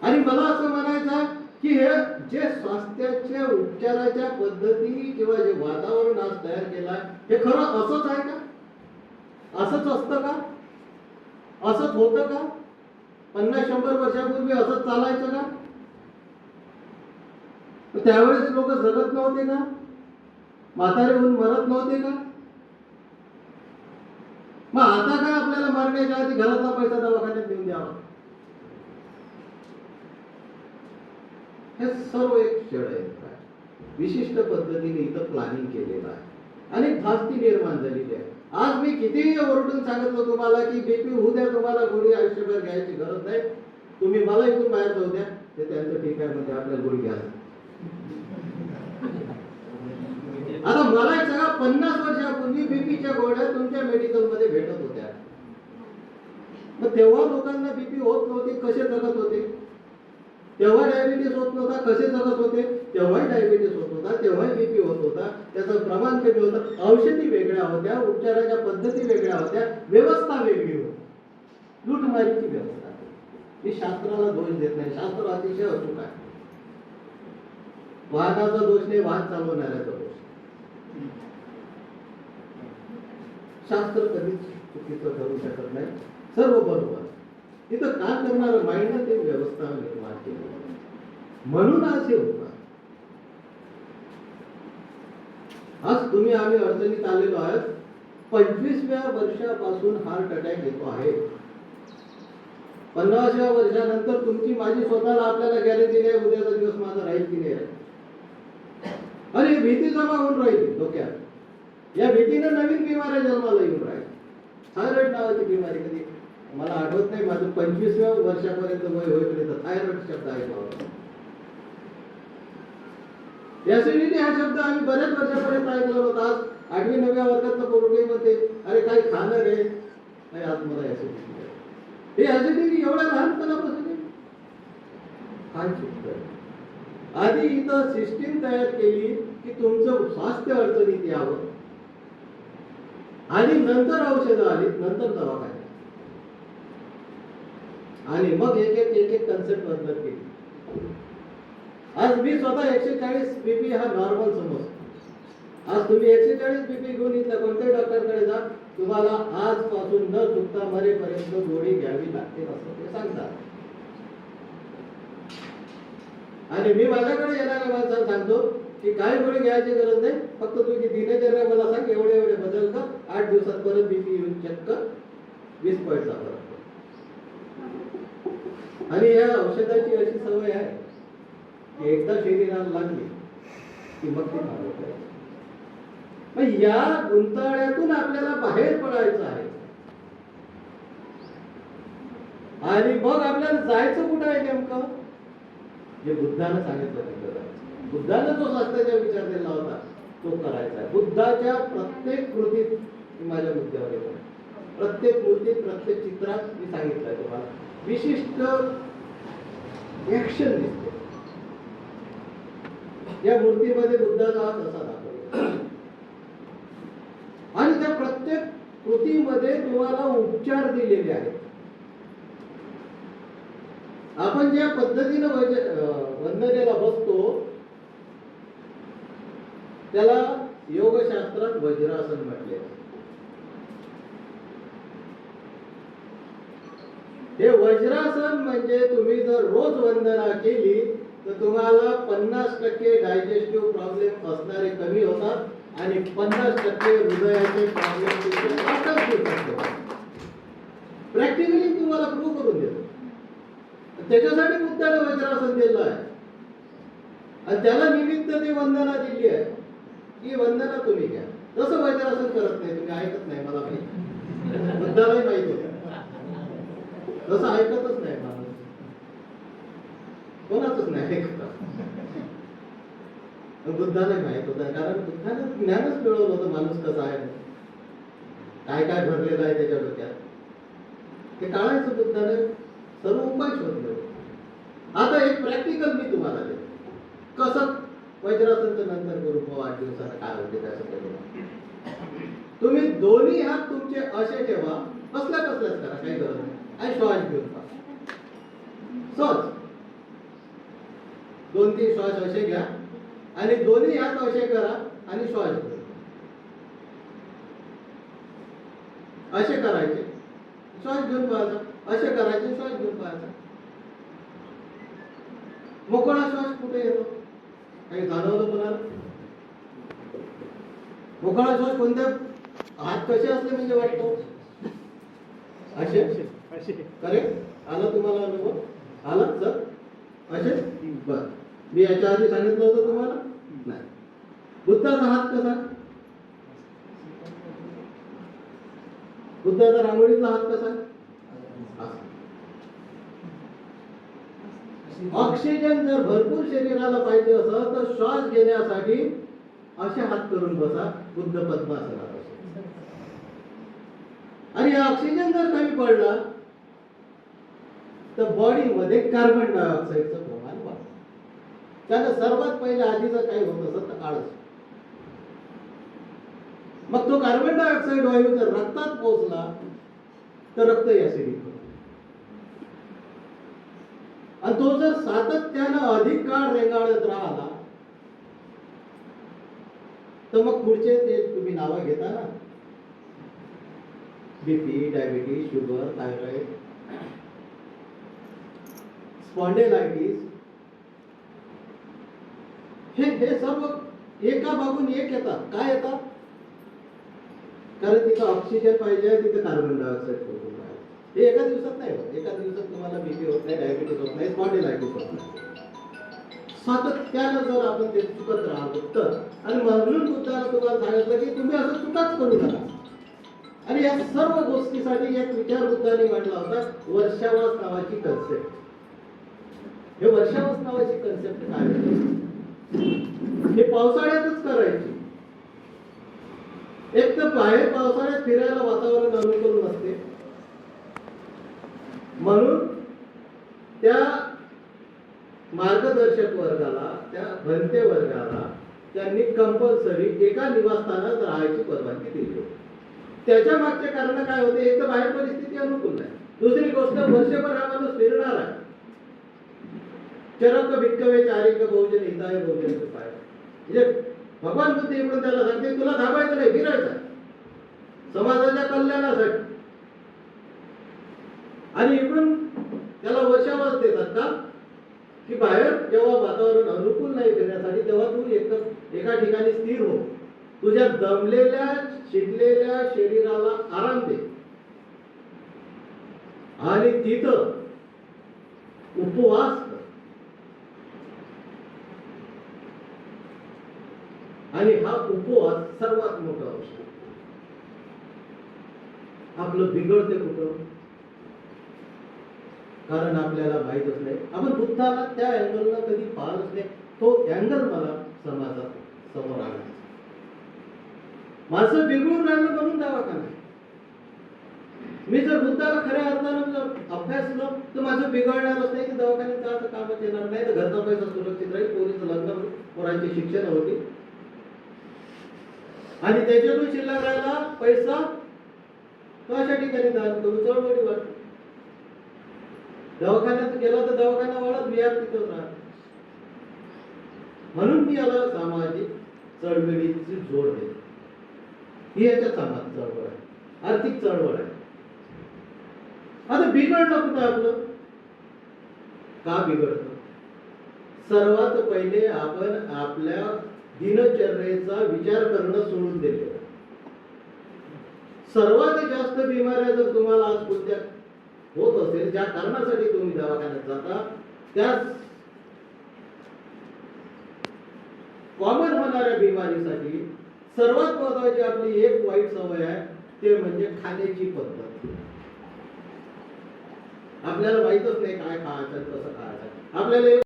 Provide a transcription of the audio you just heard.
आणि मला असं म्हणायचं आहे की हे जे स्वास्थ्याच्या उपचाराच्या पद्धती किंवा जे वातावरण आज तयार केलं आहे हे खरं असंच आहे का? असंच असतं का? असंच होतं का? 50-100 वर्षापूर्वी असंच चालायचं का? त्यावेळेस लोक जगत नव्हते का? म्हातारे होऊन मरत नव्हते का? मग आता काय आपल्याला मरण्याच्या आधी घराचा पैसा दवाखान्यात देऊन द्यावा? हे सर्व एक षडयंत्र आहे. विशिष्ट पद्धतीने इथं प्लॅनिंग केलेलं आहे आणि धास्ती निर्माण झालेली आहे. आज मी कितीही ओरडून सांगितलं तुम्हाला की बीपी होऊ द्या, तुम्हाला गोळी आयुष्यभर घ्यायची गरज नाही, तुम्ही मला इथून बाहेर जाऊ द्या, ते त्यांचं ठीक आहे म्हणजे आपल्याला गोळी घ्या. आता मला एक सांगा, 50 वर्षापूर्वी बीपीच्या गोळ्या तुमच्या मेडिकल मध्ये भेटत होत्या, मग तेव्हा लोकांना बीपी होत नव्हते, कसे जगत होते? तेव्हा डायबिटीस होत नव्हता, कसे जगत होते? तेव्हाही डायबिटीस होत होता, तेव्हाही बीपी होत होता, त्याचं प्रमाण कमी होतं, औषधी वेगळ्या होत्या, उपचाराच्या पद्धती वेगळ्या होत्या, व्यवस्था वेगळी होती, लूटमारीची व्यवस्था. मी शास्त्राला दोष देत नाही, शास्त्र अतिशय अचूक आहे. वाहनाचा दोष नाही, वाहन चालवणाऱ्याचा दोष. शास्त्र कधीच चुकीचं ठरू शकत नाही, सर्व बरोबर. तिथं काम करणारं माइंड ते व्यवस्था निर्माण केली, म्हणून आज हे होतं. आज तुम्ही आम्ही अडचणीत आलेलो आहोत. 25व्या वर्षापासून हार्ट अटॅक येतो आहे. 50व्या वर्षानंतर तुमची माझी स्वतःला आपल्याला गॅरंटी नाही उद्याचा दिवस माझा राहील की नाही राहील. आणि भीती जमा होऊन राहील डोक्यात. या भीतीनं नवीन बिमाऱ्या जन्माला येऊन राहील. थायरॉइड नावाची बिमारी, कधी मला आठवत नाही, माझं 25व्या वर्षापर्यंत वय होईपर्यंत थायरॉइड शब्द ऐकला होता. ऍसिडिटी हा शब्द आम्ही बऱ्याच वर्षापर्यंत ऐकला होता. आज 8वी-9व्या वर्गातलं पोरगे म्हणते अरे काय खाणं रे, काय आज मला ऍसिडिटी आहे. हे ऍसिडिटी एवढ्या लहानपणापासून काय चुकतं? आधी इथं सिस्टीम तयार केली की तुमचं स्वास्थ्य अडचणीत यावं, आणि नंतर औषधं आली, नंतर दवाखाने, आणि मग एक एक कन्सेप्ट बदलत गेली. आज मी स्वतः 140 बीपी हा नॉर्मल समजतो. आज तुम्ही 140 बीपी घेऊन इथल्या कोणत्याही डॉक्टरकडे जा, तुम्हाला आजपासून न चुकता मरेपर्यंत गोळी घ्यावी लागते असं ते सांगतात. आणि मी माझ्याकडे येणाऱ्या माणसाला सांगतो की काही गोळी घ्यायची गरज नाही, फक्त तुझी दिनचर्या मला सांग, एवढे एवढे बदल कर, 8 दिवसात परत बीपी येऊन चेक कर, 20 पॉईंटचा फरक. आणि या औषधाची अशी सवय आहे की एकदा शरीराला लागली की मग ती थांबत नाही. मग या गुंताळ्यातून आपल्याला बाहेर पडायचं आहे. आणि मग आपल्याला जायचं कुठं आहे नेमकं? जे बुद्धानं सांगितलं तिथं जायचं. बुद्धानं जो स्वास्थ्याचा विचार दिला होता तो करायचा आहे. बुद्धाच्या प्रत्येक कृतीत, माझ्या मुद्द्यावर येतो, प्रत्येक मूर्तीत, प्रत्येक चित्रात मी सांगितलंय तुम्हाला विशिष्ट ऍक्शन दिसते. या मूर्तीमध्ये बुद्धाचा हात असा दाखवला, आणि त्या प्रत्येक कृतीमध्ये तुम्हाला उपचार दिलेले आहेत. आपण ज्या पद्धतीनं वंदनेला बसतो त्याला योगशास्त्रात वज्रासन म्हटले. हे वज्रासन म्हणजे तुम्ही जर रोज वंदना केली तर तुम्हाला 50% डायजेस्टिव्ह प्रॉब्लेम असणारे कमी होतात आणि 50% हृदयाचे प्रॉब्लेम प्रॅक्टिकली तुम्हाला प्रूव्ह करून देतो. त्याच्यासाठी बुद्धाने वज्रासन दिलं आहे आणि त्याला निमित्त ती वंदना दिली आहे की वंदना तुम्ही घ्या. तसं वज्रासन करत नाही, तुम्ही ऐकत नाही, मला माहिती, बुद्धालाही माहिती होतं. तसं ऐकतच नाही माणूस, कोणाचंच नाही ऐकत. बुद्धाला माहित होतं, कारण बुद्धाने ज्ञानच मिळवलं होतं माणूस कसा आहे, काय काय भरलेलं आहे त्याच्या डोक्यात, ते काढायचं बुद्धाने सर्व उपाय शोधले. आता एक प्रॅक्टिकल मी तुम्हाला देतो, कसं वज्रासन नंतर करू, 8 दिवसाला काय होते त्याचं करू. तुम्ही दोन्ही हात तुमचे असे ठेवा, कसल्याच करा, काही गरज नाही, आणि श्वास घेऊन पहा सहज. 2-3 श्वास असे घ्या आणि दोन्ही हात असे करा आणि श्वास घ्या. असे करायचे, श्वास घेऊन पाहायचा. असे करायचे, श्वास घेऊन पाहायचा. मोकळा श्वास कुठे येतो? काही जाणवलं कोणाला? मोकळा श्वास कोणत्या हात कसे असले म्हणजे वाटतो? असे करेक्ट. आला तुम्हाला अनुभव? आला सर? असे बर. मी याच्या आधी सांगितलं होतं तुम्हाला? नाही. बुद्धाचा हात कसा? बुद्धाचा रांगोळीतला हात कसा? ऑक्सिजन जर भरपूर शरीराला पाहिजे असं तर श्वास घेण्यासाठी असे हात करून बसा बुद्ध पद्मासनात. आणि ऑक्सिजन जर कमी पडला तर बॉडीमध्ये कार्बन डायऑक्साईडचं प्रमाण वाढतं. त्यानं सर्वात पहिले आधीचं काही होत असत तर आळस. मग तो कार्बन डायऑक्साईड वायू जर रक्तात पोहोचला तर रक्त ऍसिडिक होतं. आणि तो जर सातत्यानं अधिक काळ रेंगाळत राहिला तर मग पुढचे ते तुम्ही नावं घेता ना, BP, diabetes, sugar, thyroid, spondylitis, हे सर्व एका मागून एक येतात. काय येतात? कारण तिथं ऑक्सिजन पाहिजे, तिथे कार्बन डायऑक्साईड पोहोचून राहिलं. हे एका दिवसात नाही होत. एका दिवसात तुम्हाला बीपी होत नाही, डायबिटीज होत नाही, स्पॉन्डिलायटिस होत नाही. सातत्यानं जर आपण ते चुकत राहतो तर. आणि म्हणून बुद्धाने तुम्हाला सांगितलं की तुम्ही असं चुकाच करू नका. आणि या सर्व गोष्टीसाठी एक विचार बुद्धाने मांडला होता, वर्षावास नावाची कन्सेप्ट. हे वर्षावास नावाची कन्सेप्ट काय आहे? हे पावसाळ्यातच करायची. एक तर बाहेर पावसाळ्यात फिरायला वातावरण अनुकूल नसते, म्हणून त्या मार्गदर्शक वर्गाला, त्या भंते वर्गाला त्यांनी कंपल्सरी एका निवासस्थानात राहायची परवानगी दिली होती. त्याच्या मागचे कारण काय होते? एक तर बाहेर परिस्थिती अनुकूल नाही, दुसरी गोष्ट वर्षभर हा माणूस फिरणार आहे. चरक भिक्कवे चारिक बहुजन हिताय बहुजन सुखाय. म्हणजे भगवान बुद्ध इकडून त्याला सांगते तुला थांबायचं नाही, फिरायचं आहे समाजाच्या कल्याणासाठी. आणि इकडून त्याला वर्षावास देतात का की बाहेर जेव्हा वातावरण अनुकूल नाही फिरण्यासाठी तेव्हा तू एका ठिकाणी स्थिर हो, तुझ्या दमलेल्या शिकलेल्या शरीराला आराम दे आणि तिथं उपवास कर. आणि हा उपवास सर्वात मोठा औषध. आपलं बिघडते कुठं? कारण आपल्याला माहीतच नाही. आपण बुद्धाला त्या अँगलला कधी पाहतच नाही. तो अँगल मला समाजात समोर आला. माणसं बिघडून राहिलं म्हणून दवाखाना. मी जर बुद्धाला खऱ्या अर्थानं जर अभ्यासलं तर माझं बिघडणारच नाही की दवाखान्यात जायचं कामच येणार नाही, तर घरचा पैसा सुरक्षित राहील, पोरीचं लग्न, पोरांची शिक्षण होती आणि त्याच्यातून शिल्लक राहिला पैसा तो अशा ठिकाणी दान करू, चळवळी वाटत. दवाखान्यात गेला तर दवाखाना वाढत, बिहार तिथं राहत. म्हणून मी याला सामाजिक चळवळीची जोड देतो. ही याच्या सामाजिक चळवळ आहे, आर्थिक चळवळ आहे. आता बिघडलं कुठं आपलं? का बिघडतं? सर्वात पहिले आपण आपल्या दिनचर्येचा विचार करणं सोडून दिले. सर्वात जास्त बिमाऱ्या जर तुम्हाला आज कोणत्या होत असेल, ज्या कारणासाठी तुम्ही दवाखान्यात जाता, त्या कॉमन होणाऱ्या बिमारीसाठी सर्वात महत्वाची आपली एक वाईट सवय आहे, ते म्हणजे खाण्याची पद्धत. आपल्याला माहीतच नाही काय खायचं, कसं खायचं. आपल्याला